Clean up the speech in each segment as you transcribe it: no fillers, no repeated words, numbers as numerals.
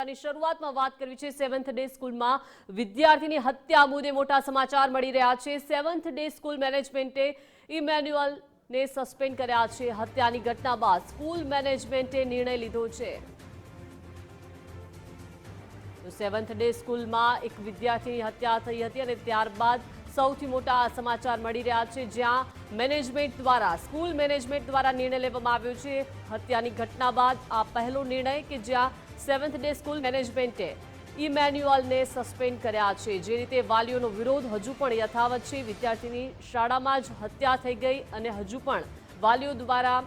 ની શરૂઆતમાં વાત કરવી છે સેવન્થ ડે સ્કૂલમાં વિદ્યાર્થીની હત્યા મુદ્દે મોટા સમાચાર મળી રહ્યા છે। સેવન્થ ડે સ્કૂલ મેનેજમેન્ટે ઇમેન્યુઅલને સસ્પેન્ડ કર્યા છે। હત્યાની ઘટના બાદ સ્કૂલ મેનેજમેન્ટે નિર્ણય લીધો છે। તો સેવન્થ ડે સ્કૂલમાં એક વિદ્યાર્થીની હત્યા થઈ હતી અને ત્યારબાદ સૌથી મોટા સમાચાર મળી રહ્યા છે, જ્યાં સ્કૂલ મેનેજમેન્ટ દ્વારા નિર્ણય લેવામાં આવ્યો છે। હત્યાની ઘટના બાદ આ પહેલો નિર્ણય કે જ્યાં સેવન્થ ડે સ્કૂલ મેનેજમેન્ટે ઇમેન્યુઅલને સસ્પેન્ડ કર્યા છે। જે રીતે વાલીઓનો વિરોધ હજુ પણ યથાવત છે। વિદ્યાર્થીની શાળામાં જ હત્યા થઈ ગઈ અને હજુ પણ વાલીઓ દ્વારા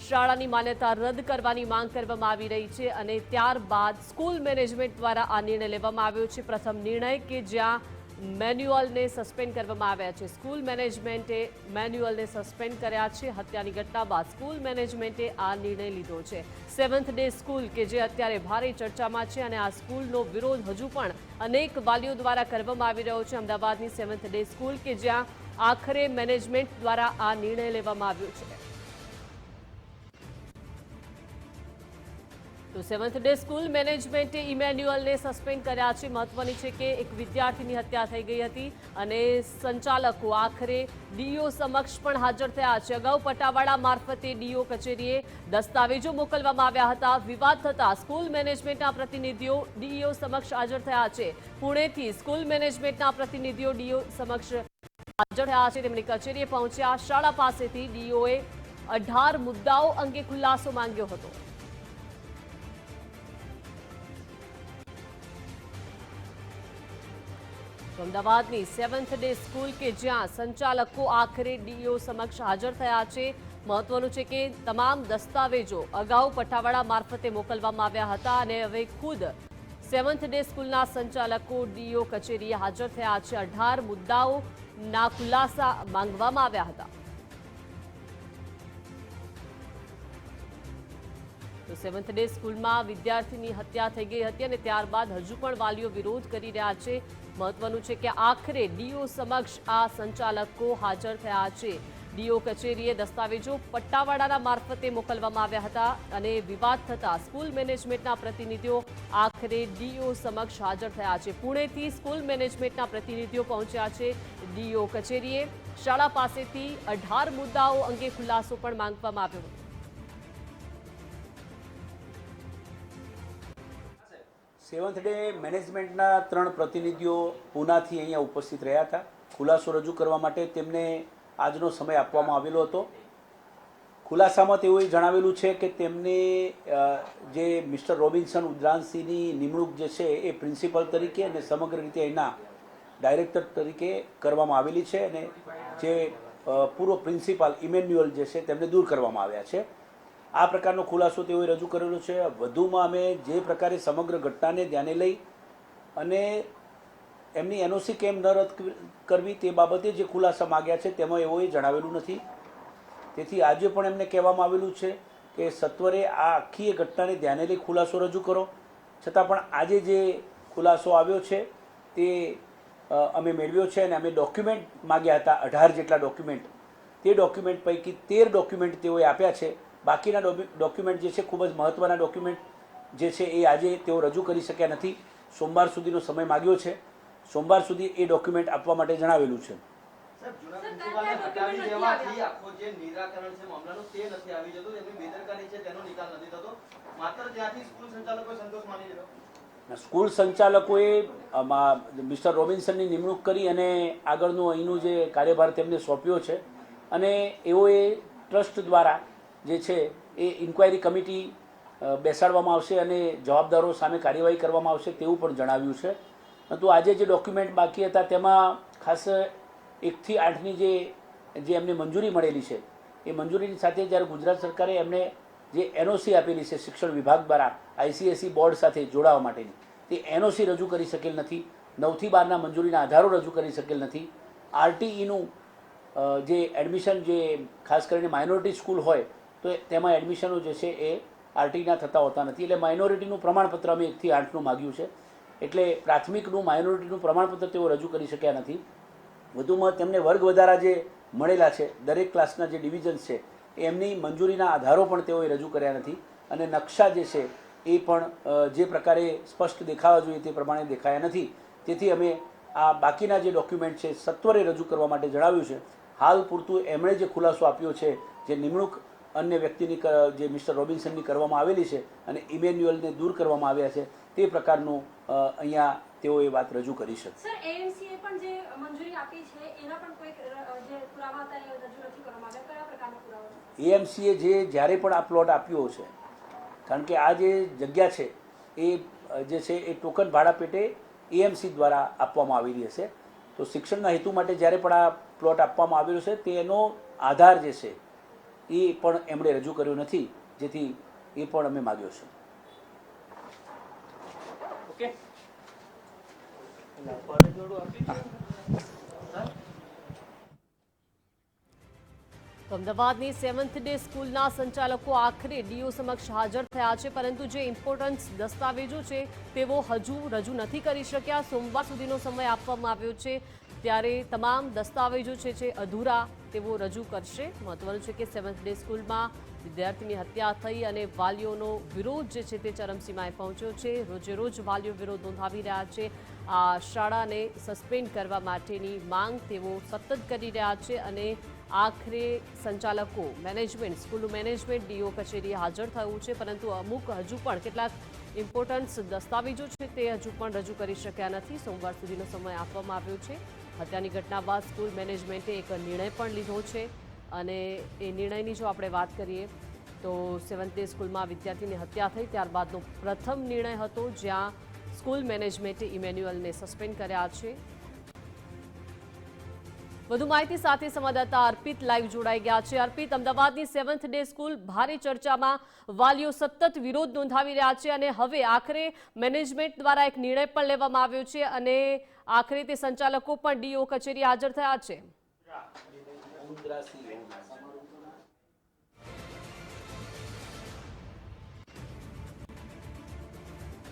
શાળાની માન્યતા રદ કરવાની માંગ કરવામાં આવી રહી છે અને ત્યારબાદ સ્કૂલ મેનેજમેન્ટ દ્વારા આ નિર્ણય લેવામાં આવ્યો છે। પ્રથમ નિર્ણય કે જ્યાં મેન્યુઅલને સસ્પેન્ડ કરવામાં આવ્યા છે। સ્કૂલ મેનેજમેન્ટે મેન્યુઅલને સસ્પેન્ડ કર્યા છે। હત્યાની ઘટના બાદ સ્કૂલ મેનેજમેન્ટે આ નિર્ણય લીધો છે। સેવન્થ ડે સ્કૂલ કે જે અત્યારે ભારે ચર્ચામાં છે અને આ સ્કૂલનો વિરોધ હજુ પણ અનેક વાલીઓ દ્વારા કરવામાં આવી રહ્યો છે। અમદાવાદની સેવન્થ ડે સ્કૂલ કે જ્યાં આખરે મેનેજમેન્ટ દ્વારા આ નિર્ણય લેવામાં આવ્યો છે। તો સેવન્થ ડે સ્કૂલ મેનેજમેન્ટે ઇમેન્યુઅલને સસ્પેન્ડ કર્યા છે। મહત્વની છે કે એક વિદ્યાર્થીની હત્યા થઈ ગઈ હતી અને સંચાલકો આખરે ડીઓ સમક્ષ પણ હાજર થયા છે। અગાઉ પટાવાડા મારફતે ડીઓ કચેરીએ દસ્તાવેજો મોકલવામાં આવ્યા હતા। વિવાદ થતા સ્કૂલ મેનેજમેન્ટના પ્રતિનિધિઓ ડીઓ સમક્ષ હાજર થયા છે। પુણેથી સ્કૂલ મેનેજમેન્ટના પ્રતિનિધિઓ ડીઓ સમક્ષ હાજર થયા છે। તેમની કચેરીએ પહોંચ્યા। શાળા પાસેથી ડીઓએ 18 મુદ્દાઓ અંગે ખુલાસો માંગ્યો હતો। અમદાવાદની સેવન્થ ડે સ્કૂલ કે જ્યાં સંચાલકો આખરે ડીઓ સમક્ષ હાજર થયા છે। મહત્વનું છે કે તમામ દસ્તાવેજો અગાઉ પટાવાડા મારફતે મોકલવામાં આવ્યા હતા અને હવે ખુદ સેવન્થ ડે સ્કૂલના સંચાલકો ડીઓ કચેરીએ હાજર થયા છે। 18 મુદ્દાઓના ખુલાસા માંગવામાં આવ્યા હતા। તો સેવન્થ ડે સ્કૂલમાં વિદ્યાર્થીની હત્યા થઈ ગઈ હતી અને ત્યારબાદ હજુ પણ વાલીઓ વિરોધ કરી રહ્યા છે। મહત્વનું છે કે આખરે ડીઓ સમક્ષ આ સંચાલકો હાજર થયા છે। ડીઓ કચેરીએ દસ્તાવેજો પટ્ટાવાડાના મારફતે મોકલવામાં આવ્યા હતા અને વિવાદ થતા સ્કૂલ મેનેજમેન્ટના પ્રતિનિધિઓ આખરે ડીઓ સમક્ષ હાજર થયા છે। પુણેથી સ્કૂલ મેનેજમેન્ટના પ્રતિનિધિઓ પહોંચ્યા છે ડીઓ કચેરીએ। શાળા પાસેથી 18 મુદ્દાઓ અંગે ખુલાસો પણ માંગવામાં આવ્યો હતો। સેવન્થ ડે મેનેજમેન્ટના 3 પ્રતિનિધિઓ પૂનાથી અહીંયા ઉપસ્થિત રહ્યા હતા। ખુલાસો રજૂ કરવા માટે તેમને આજનો સમય આપવામાં આવેલો હતો। ખુલાસામાં તેઓએ જણાવેલું છે કે તેમને જે મિસ્ટર રોબિન્સન ઉદ્રાંશીની નિમણૂક જે છે એ પ્રિન્સિપલ તરીકે અને સમગ્ર રીતે એના ડાયરેક્ટર તરીકે કરવામાં આવેલી છે અને જે પૂર્વ પ્રિન્સિપાલ ઇમેન્યુઅલ જે છે તેમને દૂર કરવામાં આવ્યા છે। આ પ્રકારનો ખુલાસો તેઓએ રજૂ કરેલો છે। વધુમાં અમે જે પ્રકારે સમગ્ર ઘટનાને ધ્યાને લઈ અને એમની એનઓસી કેમ ન રદ કરવી તે બાબતે જે ખુલાસા માગ્યા છે તેમાં એઓએ જણાવેલું નથી। તેથી આજે પણ એમને કહેવામાં આવેલું છે કે સત્વરે આ આખી એ ઘટનાને ધ્યાને લઈ ખુલાસો રજૂ કરો। છતાં પણ આજે જે ખુલાસો આવ્યો છે તે અમે મેળવ્યો છે અને અમે ડોક્યુમેન્ટ માગ્યા હતા 18 જેટલા ડોક્યુમેન્ટ। તે ડોક્યુમેન્ટ પૈકી 13 ડોક્યુમેન્ટ તેઓએ આપ્યા છે। બાકીના ડોક્યુમેન્ટ જે છે ખૂબ જ મહત્ત્વના ડોક્યુમેન્ટ જે છે એ આજે તેઓ રજૂ કરી શક્યા નથી। સોમવાર સુધીનો સમય માગ્યો છે। સોમવાર સુધી એ ડોક્યુમેન્ટ આપવા માટે જણાવેલું છે। સ્કૂલ સંચાલકોએ મિસ્ટર રોબિન્સનની નિમણૂક કરી અને આગળનું અહીંનું જે કાર્યભાર તેમને સોંપ્યો છે અને એઓએ ટ્રસ્ટ દ્વારા જે છે એ ઇન્ક્વાયરી કમિટી બેસાડવામાં આવશે અને જવાબદારો સામે કાર્યવાહી કરવામાં આવશે તેવું પણ જણાવ્યું છે। પરંતુ આજે જે ડોક્યુમેન્ટ બાકી હતા તેમાં ખાસ 1 થી 8ની જે એમને મંજૂરી મળેલી છે એ મંજૂરીની સાથે જ્યારે ગુજરાત સરકારે એમને જે એનઓસી આપેલી છે શિક્ષણ વિભાગ દ્વારા આઈસીએસઈ બોર્ડ સાથે જોડાવા માટેની તે એનઓસી રજૂ કરી શકેલ નથી। 9 થી 12ના મંજૂરીના આધારો રજૂ કરી શકેલ નથી। આરટીઈનું જે એડમિશન જે ખાસ કરીને માઇનોરિટી સ્કૂલ હોય તો તેમાં એડમિશનો જે છે એ આરટીના થતા હોતા નથી। એટલે માઇનોરિટીનું પ્રમાણપત્ર અમે 1 થી 8નું માગ્યું છે। એટલે પ્રાથમિકનું માઇનોરિટીનું પ્રમાણપત્ર તેઓ રજૂ કરી શક્યા નથી। વધુમાં તેમને વર્ગ વધારા જે મળેલા છે દરેક ક્લાસના જે ડિવિઝન્સ છે એમની મંજૂરીના આધારો પણ તેઓએ રજૂ કર્યા નથી અને નકશા જે છે એ પણ જે પ્રકારે સ્પષ્ટ દેખાવા જોઈએ તે પ્રમાણે દેખાયા નથી. તેથી અમે આ બાકીના જે ડોક્યુમેન્ટ છે સત્વરે રજૂ કરવા માટે જણાવ્યું છે. હાલ પૂરતું એમણે જે ખુલાસો આપ્યો છે, જે નિમણૂક અન્ય વ્યક્તિની જે મિસ્ટર રોબિન્સનની કરવામાં આવેલી છે અને ઇમેન્યુઅલને દૂર કરવામાં આવ્યા છે, તે પ્રકારનું અહીંયા તેઓએ વાત રજૂ કરી છે. સર, એએમસીએ પણ જે મંજૂરી આપી છે એના પણ કોઈ જે પુરાવા હતા એ રજૂ નથી કરવામાં આવ્યા. કયા પ્રકારના પુરાવા? એએમસીએ જ્યારે પણ આ પ્લોટ આપ્યો છે, કારણ કે આ જે જગ્યા છે એ જે છે એ ટોકન ભાડા પેટે એએમસી દ્વારા આપવામાં આવેલી હશે. તો શિક્ષણના હેતુ માટે જ્યારે પણ આ પ્લોટ આપવામાં આવેલો છે તેનો આધાર જે છે એ પણ એમણે રજૂ કર્યો નથી, જેથી એ પણ અમે માગ્યો છે. ઓકે. તો અમદાવાદની 7th ડે સ્કૂલના સંચાલકો આખરે ડીઓ સમક્ષ હાજર થયા છે, પરંતુ જે ઇમ્પોર્ટન્ટ દસ્તાવેજો છે તેઓ હજુ રજૂ નથી કરી શક્યા. સોમવાર સુધીનો સમય આપવામાં આવ્યો છે, ત્યારે તમામ દસ્તાવેજો છે અધૂરા તેઓ રજૂ કરશે. મહત્વનું છે કે 7th ડે સ્કૂલમાં વિદ્યાર્થીની હત્યા થઈ અને વાલીઓનો વિરોધ જે છે તે ચરમસીમાએ પહોંચ્યો છે. રોજે રોજ વાલીઓ વિરોધ નોંધાવી રહ્યા છે. આ શાળાને સસ્પેન્ડ કરવા માટેની માંગ તેઓ સતત કરી રહ્યા છે અને આખરે સંચાલકો મેનેજમેન્ટ સ્કૂલનું મેનેજમેન્ટ ડીઓ કચેરીએ હાજર થયું છે, પરંતુ અમુક હજુ પણ કેટલાક ઇમ્પોર્ટન્ટ દસ્તાવેજો છે તે હજુ પણ રજૂ કરી શક્યા નથી. સોમવાર સુધીનો સમય આપવામાં આવ્યો છે. હત્યાની ઘટના બાદ સ્કૂલ મેનેજમેન્ટે એક નિર્ણય પણ લીધો છે અને એ નિર્ણયની જો આપણે વાત કરીએ તો 7th ડે સ્કૂલમાં વિદ્યાર્થીની હત્યા થઈ ત્યારબાદનો પ્રથમ નિર્ણય હતો, જ્યાં સ્કૂલ મેનેજમેન્ટે ઇમેન્યુઅલને સસ્પેન્ડ કર્યા છે. વધુ માહિતી સાથે સંવાદદાતા અર્પિત લાઈવ જોડાઈ ગયા છે. અર્પિત, અમદાવાદની 7th ડે સ્કૂલ ભારે ચર્ચામાં, વાલીઓ સતત વિરોધ નોંધાવી રહ્યા છે અને હવે આખરે મેનેજમેન્ટ દ્વારા એક નિર્ણય પણ લેવામાં આવ્યો છે અને આખરે તે સંચાલકો પણ ડીઓ કચેરી હાજર થયા છે.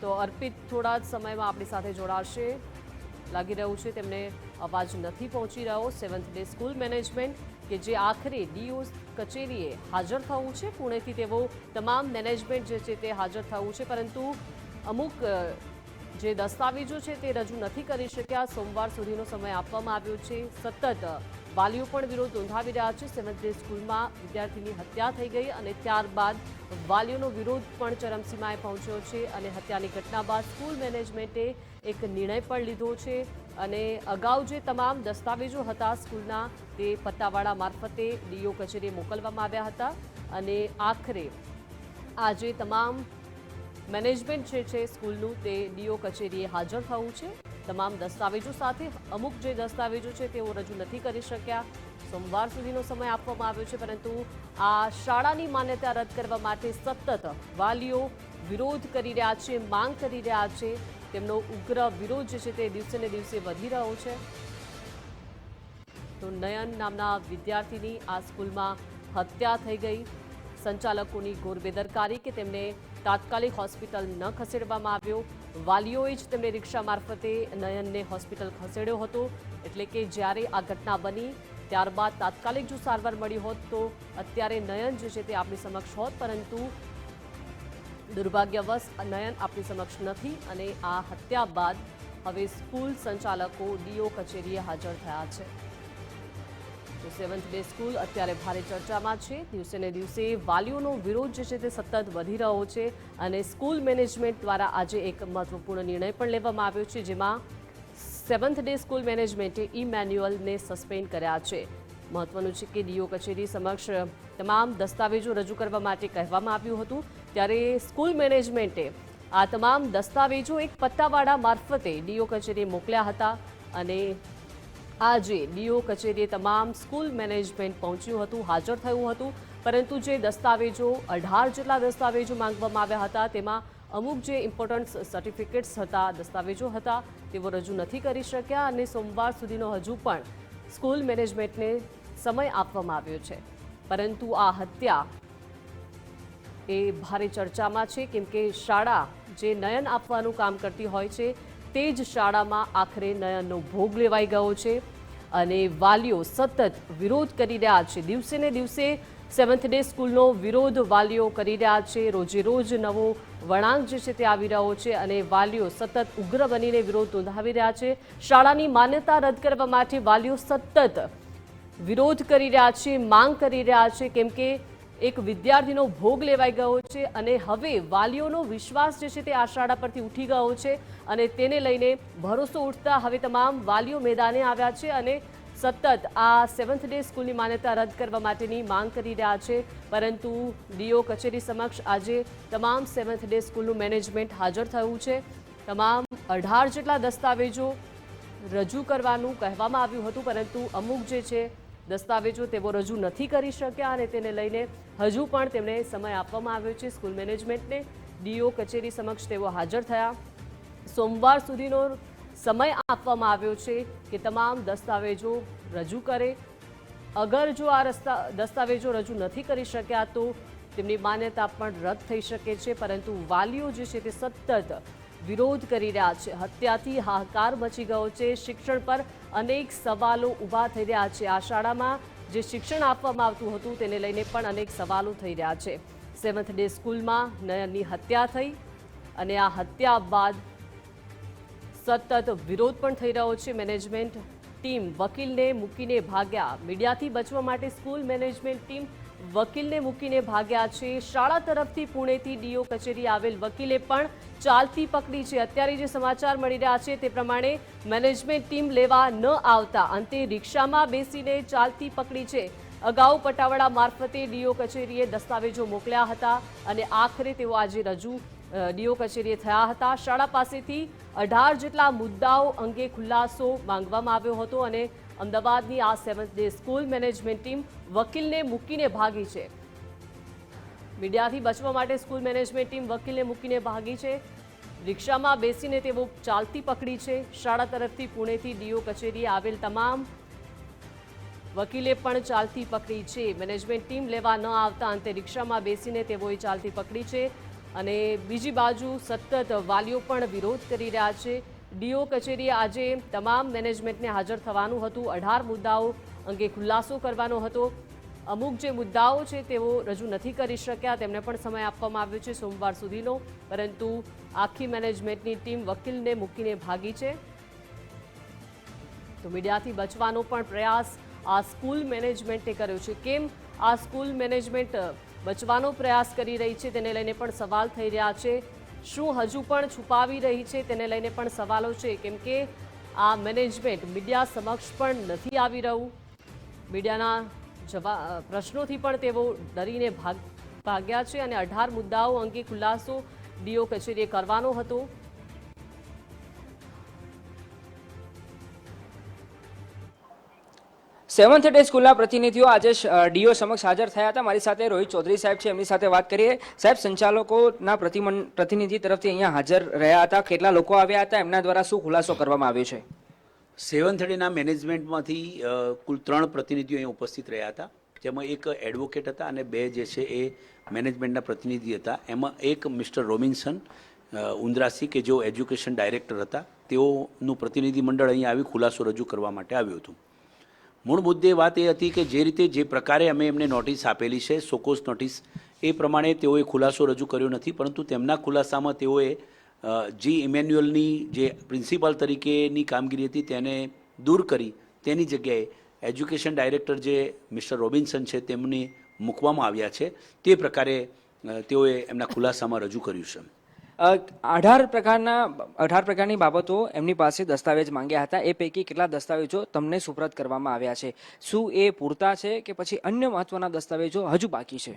તો અર્પિત થોડા જ સમયમાં આપણી સાથે જોડાશે. લાગી રહ્યું છે તેમને અવાજ નથી પહોંચી રહ્યો. 7th ડે સ્કૂલ મેનેજમેન્ટ કે જે આખરે ડીઓ કચેરીએ હાજર થવું છે, પુણેથી તેઓ તમામ મેનેજમેન્ટ જે છે તે હાજર થવું છે, પરંતુ અમુક જે દસ્તાવેજો છે તે રજૂ નથી કરી શક્યા. સોમવાર સુધીનો સમય આપવામાં આવ્યો છે. સતત વાલીઓ પણ વિરોધ નોંધાવી રહ્યા છે. 7th ડે સ્કૂલમાં વિદ્યાર્થીની હત્યા થઈ ગઈ અને ત્યારબાદ વાલીઓનો વિરોધ પણ ચરમસીમાએ પહોંચ્યો છે અને હત્યાની ઘટના બાદ સ્કૂલ મેનેજમેન્ટે એક નિર્ણય પણ લીધો છે અને અગાઉ જે તમામ દસ્તાવેજો હતા સ્કૂલના તે પટ્ટાવાળા મારફતે ડીઓ કચેરીએ મોકલવામાં આવ્યા હતા અને આખરે આજે તમામ મેનેજમેન્ટ જે છે સ્કૂલનું તે ડીઓ કચેરીએ હાજર થયું છે તમામ દસ્તાવેજો સાથે. અમુક જે દસ્તાવેજો છે તેઓ રજૂ નથી કરી શક્યા. સોમવાર સુધીનો સમય આપવામાં આવ્યો છે, પરંતુ આ શાળાની માન્યતા રદ કરવા માટે સતત વાલીઓ વિરોધ કરી રહ્યા છે, માંગ કરી રહ્યા છે. તેમનો ઉગ્ર વિરોધ જે છે તે દિવસે ને દિવસે વધી રહ્યો છે. તો નયન નામના વિદ્યાર્થીની આ સ્કૂલમાં હત્યા થઈ ગઈ. સંચાલકોની ઘોર બેદરકારી કે તેમને તાત્કાલિક હોસ્પિટલ ન ખસેડવામાં આવ્યો. વાલીઓએ જ તેમને રિક્ષા મારફતે નયનને હોસ્પિટલ ખસેડ્યો હતો. એટલે કે જ્યારે આ ઘટના બની ત્યારબાદ તાત્કાલિક જો સારવાર મળી હોત તો અત્યારે નયન જે છે તે આપણી સમક્ષ હોત, પરંતુ દુર્ભાગ્યવશ નયન આપણી સમક્ષ નથી અને આ હત્યા બાદ હવે સ્કૂલ સંચાલકો ડીઓ કચેરીએ હાજર થયા છે. તો 7th ડે સ્કૂલ અત્યારે ભારે ચર્ચામાં છે. દિવસે ને દિવસે વાલીઓનો વિરોધ જે છે તે સતત વધી રહ્યો છે અને સ્કૂલ મેનેજમેન્ટ દ્વારા આજે એક મહત્વપૂર્ણ નિર્ણય પણ લેવામાં આવ્યો છે, જેમાં 7th ડે સ્કૂલ મેનેજમેન્ટે ઇમેન્યુઅલને સસ્પેન્ડ કર્યા છે. મહત્વનું છે કે ડીઓ કચેરી સમક્ષ તમામ દસ્તાવેજો રજૂ કરવા માટે કહેવામાં આવ્યું હતું, ત્યારે સ્કૂલ મેનેજમેન્ટે આ તમામ દસ્તાવેજો એક પટ્ટાવાળા મારફતે ડીઓ કચેરીએ મોકલ્યા હતા અને આજે ડીઓ કચેરીએ તમામ સ્કૂલ મેનેજમેન્ટ પહોંચ્યું હતું, હાજર થયું હતું, પરંતુ જે દસ્તાવેજો 18 જેટલા દસ્તાવેજો માંગવામાં આવ્યા હતા તેમાં અમુક જે ઇમ્પોર્ટન્ટ સર્ટિફિકેટ્સ હતા, દસ્તાવેજો હતા, તેઓ રજૂ નથી કરી શક્યા અને સોમવાર સુધીનો હજુ પણ સ્કૂલ મેનેજમેન્ટને સમય આપવામાં આવ્યો છે. પરંતુ આ હત્યા એ ભારે ચર્ચામાં છે, કેમ કે શાળા જે નયન આપવાનું કામ કરતી હોય છે તે જ શાળામાં આખરે નયનનો ભોગ લેવાઈ ગયો છે અને વાલીઓ સતત વિરોધ કરી રહ્યા છે. દિવસે ને દિવસે સેવન્થ ડે સ્કૂલનો વિરોધ વાલીઓ કરી રહ્યા છે. રોજે રોજ નવો વળાંક જે છે તે આવી રહ્યો છે અને વાલીઓ સતત ઉગ્ર બનીને વિરોધ નોંધાવી રહ્યા છે. શાળાની માન્યતા રદ કરવા માટે વાલીઓ સતત વિરોધ કરી રહ્યા છે, માંગ કરી રહ્યા છે, કેમ કે એક વિદ્યાર્થીનો ભોગ લેવાઈ ગયો છે અને હવે વાલીઓનો વિશ્વાસ જે છે તે આ શાળા પરથી ઉઠી ગયો છે અને તેને લઈને ભરોસો ઉઠતા હવે તમામ વાલીઓ મેદાને આવ્યા છે અને સતત આ સેવન્થ ડે સ્કૂલની માન્યતા રદ કરવા માટેની માંગ કરી રહ્યા છે. પરંતુ ડીઓ કચેરી સમક્ષ આજે તમામ સેવન્થ ડે સ્કૂલનું મેનેજમેન્ટ હાજર થયું છે. તમામ 18 જેટલા દસ્તાવેજો રજૂ કરવાનું કહેવામાં આવ્યું હતું, પરંતુ અમુક જે છે દસ્તાવેજો તેઓ રજૂ નથી કરી શક્યા અને તેને લઈને હજુ પણ તેમને સમય આપવામાં આવ્યો છે સ્કૂલ મેનેજમેન્ટને. ડીઓ કચેરી સમક્ષ તેઓ હાજર થયા. સોમવાર સુધીનો સમય આપવામાં આવ્યો છે કે તમામ દસ્તાવેજો રજૂ કરે. અગર જો આ દસ્તાવેજો રજૂ નથી કરી શક્યા તો તેમની માન્યતા પણ રદ થઈ શકે છે. પરંતુ વાલીઓ જે છે તે સતત વિરોધ કરી રહ્યા છે. હત્યાથી હાહાકાર મચી ગયો છે. શિક્ષણ પર અનેક સવાલો ઊભા થઈ રહ્યા છે. આ શાળામાં જે શિક્ષણ આપવામાં આવતું હતું તેને લઈને પણ અનેક સવાલો થઈ રહ્યા છે. સેવન્થ ડે સ્કૂલમાં નયનની હત્યા થઈ અને આ હત્યા બાદ સતત વિરોધ પણ થઈ રહ્યો છે. મેનેજમેન્ટ ટીમ વકીલને મૂકીને ભાગ્યા. મીડિયાથી બચવા માટે સ્કૂલ મેનેજમેન્ટ ટીમ વકીલને મૂકીને ભાગ્યા છે. શાળા તરફથી પુણેથી ડીઓ કચેરી આવેલ વકીલે પણ ચાલતી પકડી છે. અત્યારે જે સમાચાર મળી રહ્યા છે તે પ્રમાણે મેનેજમેન્ટ ટીમ લેવા ન આવતા અંતે રિક્ષામાં બેસીને ચાલતી પકડી છે. અગાઉ પટાવાડા મારફતે ડીઓ કચેરીએ દસ્તાવેજો મોકલ્યા હતા અને આખરે તેઓ આજે રજૂ ડીઓ કચેરીએ થયા હતા. શાળા પાસેથી 18 જેટલા મુદ્દાઓ અંગે ખુલાસો માંગવામાં આવ્યો હતો અને અમદાવાદની આ seventh day school management team વકીલને મૂકીને ભાગી છે. મીડિયાથી બચવા માટે સ્કૂલ મેનેજમેન્ટ ટીમ વકીલને મૂકીને ભાગી છે. રિક્ષામાં બેસીને તેઓ ચાલતી પકડી છે. શાળા તરફથી પુણેથી ડીઓ કચેરીએ આવેલ તમામ વકીલે પણ ચાલતી પકડી છે. મેનેજમેન્ટ ટીમ લેવા ન આવતા અંતે રિક્ષામાં બેસીને તેઓએ ચાલતી પકડી છે અને બીજી બાજુ સતત વાલીઓ પણ વિરોધ કરી રહ્યા છે. ડીઓ કચેરીએ આજે તમામ મેનેજમેન્ટને હાજર થવાનું હતું. 18 મુદ્દાઓ અંગે ખુલાસો કરવાનો હતો. અમુક જે મુદ્દાઓ છે તેઓ રજૂ નથી કરી શક્યા, તેમને પણ સમય આપવામાં આવ્યો છે સોમવાર સુધીનો. પરંતુ આખી મેનેજમેન્ટની ટીમ વકીલને મૂકીને ભાગી છે. તો મીડિયાથી બચવાનો પણ પ્રયાસ આ સ્કૂલ મેનેજમેન્ટે કર્યો છે. કેમ આ સ્કૂલ મેનેજમેન્ટ બચવાનો પ્રયાસ કરી રહી છે તેને લઈને પણ સવાલ થઈ રહ્યા છે. શું હજુ પણ છુપાવી રહી છે તેને લઈને પણ સવાલો છે, કેમ કે આ મેનેજમેન્ટ મીડિયા સમક્ષ પણ નથી આવી રહ્યું. મીડિયાના પ્રશ્નોથી પણ તેઓ ડરીને ભાગ્યા છે અને 18 મુદ્દાઓ અંગે ખુલાસો ડીઓ કચેરીએ કરવાનો હતો. સેવન્થ ડે સ્કૂલના પ્રતિનિધિઓ આજે ડીઓ સમક્ષ હાજર થયા હતા. મારી સાથે રોહિત ચૌધરી સાહેબ છે, એમની સાથે વાત કરીએ. સાહેબ, સંચાલકોના પ્રતિનિધિ તરફથી અહીંયા હાજર રહ્યા હતા. કેટલા લોકો આવ્યા હતા, એમના દ્વારા શું ખુલાસો કરવામાં આવ્યો છે? સેવન્થ ડેના મેનેજમેન્ટમાંથી કુલ 3 પ્રતિનિધિઓ અહીં ઉપસ્થિત રહ્યા હતા, જેમાં એક એડવોકેટ હતા અને 2 જે છે એ મેનેજમેન્ટના પ્રતિનિધિ હતા. એમાં એક મિસ્ટર રોબિન્સન ઉંદ્રાસી કે જેઓ એજ્યુકેશન ડાયરેક્ટર હતા, તેઓનું પ્રતિનિધિ મંડળ અહીં આવી ખુલાસો રજૂ કરવા માટે આવ્યું હતું. મૂળ મુદ્દે વાત એ હતી કે જે રીતે જે પ્રકારે અમે એમને નોટિસ આપેલી છે, સોકોસ નોટિસ, એ પ્રમાણે તેઓએ ખુલાસો રજૂ કર્યો નથી. પરંતુ તેમના ખુલાસામાં તેઓએ જી ઇમેન્યુઅલની જે પ્રિન્સિપાલ તરીકેની કામગીરી હતી તેને દૂર કરી તેની જગ્યાએ એજ્યુકેશન ડાયરેક્ટર જે મિસ્ટર રોબિન્સન છે તેમને મૂકવામાં આવ્યા છે. તે પ્રકારે તેઓએ એમના ખુલાસામાં રજૂ કર્યું છે. 18 પ્રકારની બાબતો એમની પાસે દસ્તાવેજ માંગ્યા હતા. એ પૈકી કેટલા દસ્તાવેજો તમને સુપ્રત કરવામાં આવ્યા છે? શું એ પૂરતા છે કે પછી અન્ય મહત્વના દસ્તાવેજો હજુ બાકી છે?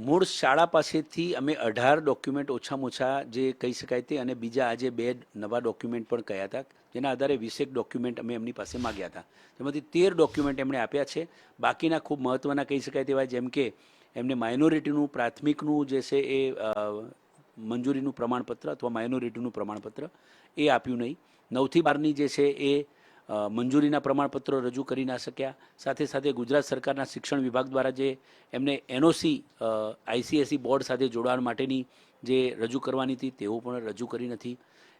મૂળ શાળા પાસેથી અમે 18 ડોક્યુમેન્ટ ઓછામાં ઓછા જે કહી શકાય તે અને બીજા આજે 2 નવા ડોક્યુમેન્ટ પણ કહ્યા હતા, જેના આધારે 20 ડોક્યુમેન્ટ અમે એમની પાસે માગ્યા હતા. જેમાંથી 13 ડોક્યુમેન્ટ એમણે આપ્યા છે. બાકીના ખૂબ મહત્ત્વના કહી શકાય તેવા, જેમ કે એમને માઇનોરિટીનું પ્રાથમિકનું જે છે એ મંજૂરીનું પ્રમાણપત્ર અથવા માઇનોરિટીનું પ્રમાણપત્ર એ આપ્યું નહીં. 9 થી 12ની જે છે એ મંજૂરીના પ્રમાણપત્રો રજૂ કરી ના શક્યા. સાથે સાથે ગુજરાત સરકારના શિક્ષણ વિભાગ દ્વારા જે એમને એનઓસી આઈસીએસઈ બોર્ડ સાથે જોડાણ માટેની જે રજૂ કરવાની હતી તેઓ પણ રજૂ કરી નથી.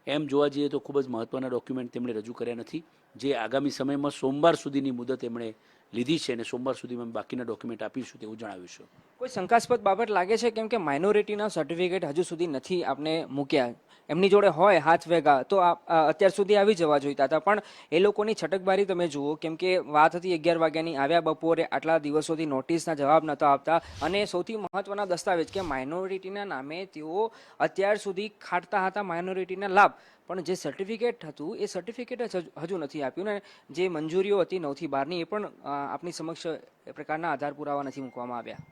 એમ જોવા જઈએ તો ખૂબ જ મહત્ત્વના ડોક્યુમેન્ટ તેમણે રજૂ કર્યા નથી, જે આગામી સમયમાં સોમવાર સુધીની મુદત એમણે લીધી છે અને સોમવાર સુધીમાં અમે બાકીના ડોક્યુમેન્ટ આપીશું તેવું જણાવ્યું છે. કોઈ શંકાસ્પદ બાબત લાગે છે કેમ કે માઇનોરિટીના સર્ટિફિકેટ હજુ સુધી નથી આપને મૂક્યા, એમની જોડે હોય હાથ વેગા તો અત્યાર સુધી આવી જવા જોઈતા હતા, પણ એ લોકોની છટકબારી તમે જુઓ, કેમ કે વાત હતી 11 વાગ્યાની, આવ્યા બપોરે, આટલા દિવસોથી નોટિસના જવાબ નહોતા આપતા, અને સૌથી મહત્વના દસ્તાવેજ કે માઇનોરિટીના નામે તેઓ અત્યાર સુધી ખાટતા હતા માઇનોરિટીના લાભ, પણ જે સર્ટિફિકેટ હતું એ સર્ટિફિકેટ હજુ નથી આપ્યું, ને જે મંજૂરીઓ હતી 9 થી 12ની એ પણ આપની સમક્ષ એ પ્રકારના આધાર પુરાવા નથી મૂકવામાં આવ્યા.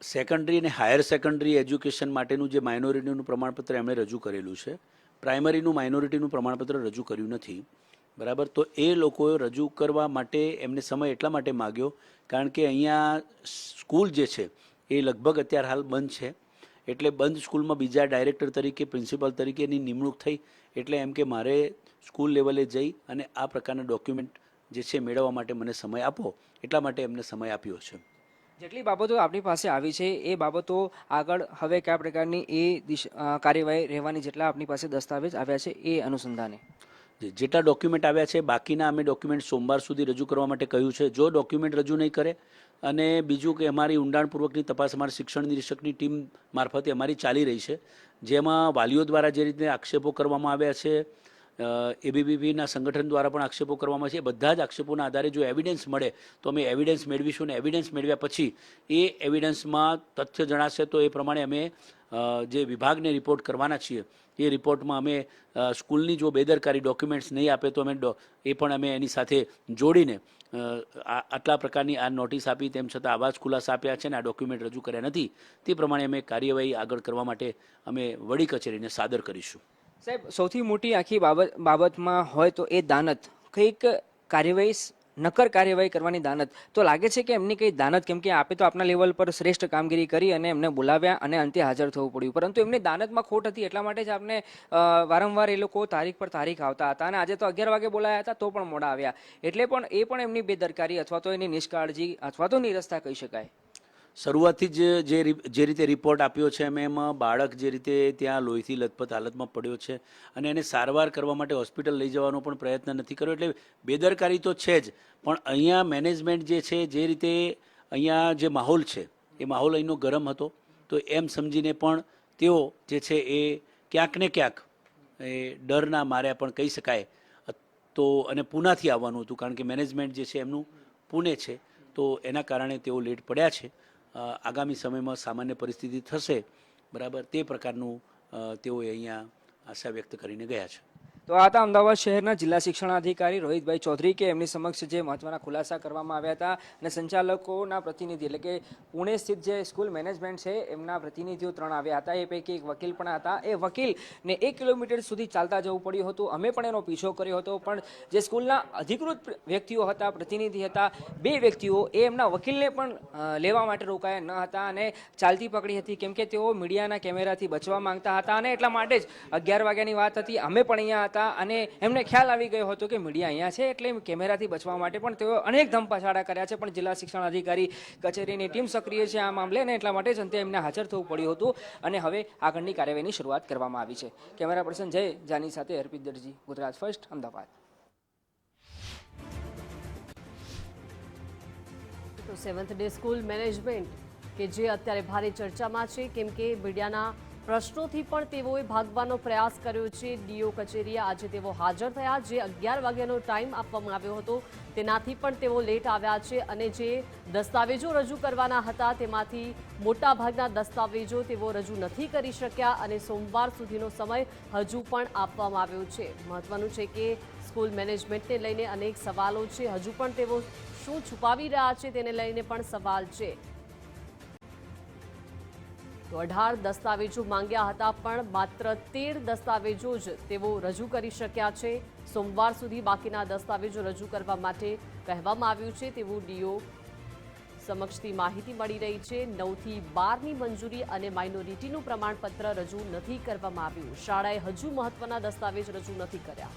સેકન્ડરી અને હાયર સેકન્ડરી એજ્યુકેશન માટેનું જે માઇનોરિટીનું પ્રમાણપત્ર એમણે રજૂ કરેલું છે, પ્રાઇમરીનું માઇનોરિટીનું પ્રમાણપત્ર રજૂ કર્યું નથી. બરાબર, તો એ લોકોએ રજૂ કરવા માટે એમને સમય એટલા માટે માગ્યો કારણ કે અહીંયા સ્કૂલ જે છે એ લગભગ અત્યારે હાલ બંધ છે, એટલે બંધ સ્કૂલમાં બીજા ડાયરેક્ટર તરીકે, પ્રિન્સિપાલ તરીકેની નિમણૂક થઈ, એટલે એમ કે મારે સ્કૂલ લેવલે જઈ અને આ પ્રકારના ડોક્યુમેન્ટ જે છે મેળવવા માટે મને સમય આપો, એટલા માટે એમને સમય આપ્યો છે. જેટલી બાબતો આપણી પાસે આવી છે એ બાબતો આગળ હવે કયા પ્રકારની કાર્યવાહી રહેવાની, જેટલા આપણી પાસે દસ્તાવેજ આવ્યા છે એ અનુસંધાને જેટલા ડોક્યુમેન્ટ આવ્યા છે બાકીના અમે ડોક્યુમેન્ટ સોમવાર સુધી રજૂ કરવા માટે કહ્યું છે. જો ડોક્યુમેન્ટ રજૂ નહીં કરે, અને બીજું કે અમારી ઊંડાણપૂર્વકની તપાસ અમારી શિક્ષણ નિરીક્ષકની ટીમ મારફતે અમારી ચાલી રહી છે, જેમાં વાલીઓ દ્વારા જે રીતે આક્ષેપો કરવામાં આવ્યા છે, એબીવીપીના સંગઠન દ્વારા પણ આક્ષેપો કરવામાં છે, બધા જ આક્ષેપોના આધારે જો એવિડન્સ મળે તો અમે એવિડન્સ મેળવીશું, અને એવિડન્સ મેળવ્યા પછી એ એવિડન્સમાં તથ્ય જણાશે તો એ પ્રમાણે અમે જે વિભાગને રિપોર્ટ કરવાના છીએ એ રિપોર્ટમાં અમે સ્કૂલની જો બેદરકારી ડોક્યુમેન્ટ્સ નહીં આપે તો અમે એ પણ અમે એની સાથે જોડીને આટલા પ્રકારની આ નોટિસ આપી તેમ છતાં આવા જ ખુલાસા આપ્યા છે અને આ ડોક્યુમેન્ટ રજૂ કર્યા નથી, તે પ્રમાણે અમે કાર્યવાહી આગળ કરવા માટે અમે વડી કચેરીને સાદર કરીશું. સાહેબ, સૌથી મોટી આખી બાબતમાં હોય તો એ દાનત, કંઈક કાર્યવાહી, નક્કર કાર્યવાહી કરવાની દાનત તો લાગે છે કે એમની કઈ દાનત, કેમ કે આપે તો આપના લેવલ પર શ્રેષ્ઠ કામગીરી કરી અને એમને બોલાવ્યા અને અંતે હાજર થવું પડ્યું, પરંતુ એમની દાનતમાં ખોટ હતી, એટલા માટે જ આપને વારંવાર એ લોકો તારીખ પર તારીખ આવતા હતા, અને આજે તો 11 વાગે બોલાયા હતા તો પણ મોડા આવ્યા, એટલે પણ એ પણ એમની બેદરકારી અથવા તો એની નિષ્કાળજી અથવા તો નિરસતા કહી શકાય. શરૂઆતથી જ જે રીતે રિપોર્ટ આપ્યો છે એમાં બાળક જે રીતે ત્યાં લોહીથી લથપથ હાલતમાં પડ્યો છે અને એને સારવાર કરવા માટે હોસ્પિટલ લઈ જવાનો પણ પ્રયત્ન નથી કર્યો, એટલે બેદરકારી તો છે જ, પણ અહીંયા મેનેજમેન્ટ જે છે, જે રીતે અહીંયા જે માહોલ છે એ માહોલ અહીંનો ગરમ હતો, તો એમ સમજીને પણ તેઓ જે છે એ ક્યાંક ને ક્યાંક એ ડરના માર્યા પણ કહી શકાય તો, અને પૂનાથી આવવાનું હતું કારણ કે મેનેજમેન્ટ જે છે એમનું પુણે છે, તો એના કારણે તેઓ લેટ પડ્યા છે. આગામી સમયમાં સામાન્ય પરિસ્થિતિ થશે, બરાબર, તે પ્રકારનું તેઓએ અહીંયા આશા વ્યક્ત કરીને ગયા છે. તો આ હતા અમદાવાદ શહેરના જિલ્લા શિક્ષણાધિકારી રોહિતભાઈ ચૌધરી, કે એમની સમક્ષ જે મહત્વના ખુલાસા કરવામાં આવ્યા હતા, અને સંચાલકોના પ્રતિનિધિ એટલે કે પુણે સ્થિત જે સ્કૂલ મેનેજમેન્ટ છે એમના પ્રતિનિધિઓ 3 આવ્યા હતા, એ પૈકી એક વકીલ પણ હતા. એ વકીલને 1 કિલોમીટર સુધી ચાલતા જવું પડ્યું હતું, અમે પણ એનો પીછો કર્યો હતો, પણ જે સ્કૂલના અધિકૃત વ્યક્તિઓ હતા, પ્રતિનિધિ હતા, 2 વ્યક્તિઓ એ એમના વકીલને પણ લેવા માટે રોકાયા ન હતા અને ચાલતી પકડી હતી, કેમ કે તેઓ મીડિયાના કેમેરાથી બચવા માંગતા હતા, અને એટલા માટે જ 11 વાગ્યાની વાત હતી, અમે પણ અહીંયા હતા, અને એમને ખ્યાલ આવી ગયો હતો કે મીડિયા અહીંયા છે, એટલે કેમેરાથી બચવા માટે પણ તેઓ અનેક ધમપછાડા કર્યા છે, પણ જિલ્લા શિક્ષણ અધિકારી કચેરીની ટીમ સક્રિય છે આ મામલે, અને એટલા માટે જ અંતે એમને હાજર થવું પડ્યું હતું, અને હવે આગળની કાર્યવાહીની શરૂઆત કરવામાં આવી છે. કેમેરા પર્સન જય જાની સાથે અર્પિત દરજી, ગુજરાત ફર્સ્ટ, અમદાવાદ. તો 7th ડે સ્કૂલ મેનેજમેન્ટ કે જે અત્યારે ભારે ચર્ચામાં છે, કેમ કે મીડિયાના પ્રશ્નોથી પણ તેઓએ ભાગવાનો પ્રયાસ કર્યો છે. ડીઓ કચેરીએ આજે તેઓ હાજર થયા, જે 11 વાગ્યાનો ટાઈમ આપવામાં આવ્યો હતો તેનાથી પણ તેઓ લેટ આવ્યા છે, અને જે દસ્તાવેજો રજૂ કરવાના હતા તેમાંથી મોટાભાગના દસ્તાવેજો તેઓ રજૂ નથી કરી શક્યા, અને સોમવાર સુધીનો સમય હજુ પણ આપવામાં આવ્યો છે. મહત્વનું છે કે સ્કૂલ મેનેજમેન્ટને લઈને અનેક સવાલો છે, હજુ પણ તેઓ શું છુપાવી રહ્યા છે તેને લઈને પણ સવાલ છે. તો 18 દસ્તાવેજો માંગ્યા હતા, પણ માત્ર 13 દસ્તાવેજો જ તેઓ રજૂ કરી શક્યા છે. સોમવાર સુધી બાકીના દસ્તાવેજો રજૂ કરવા માટે કહેવામાં આવ્યું છે તેવું ડીઓ સમક્ષથી માહિતી મળી રહી છે. 9 થી 12ની મંજૂરી અને માઇનોરિટીનું પ્રમાણપત્ર રજૂ નથી કરવામાં આવ્યું. શાળાએ હજુ મહત્વના દસ્તાવેજ રજૂ નથી કર્યા.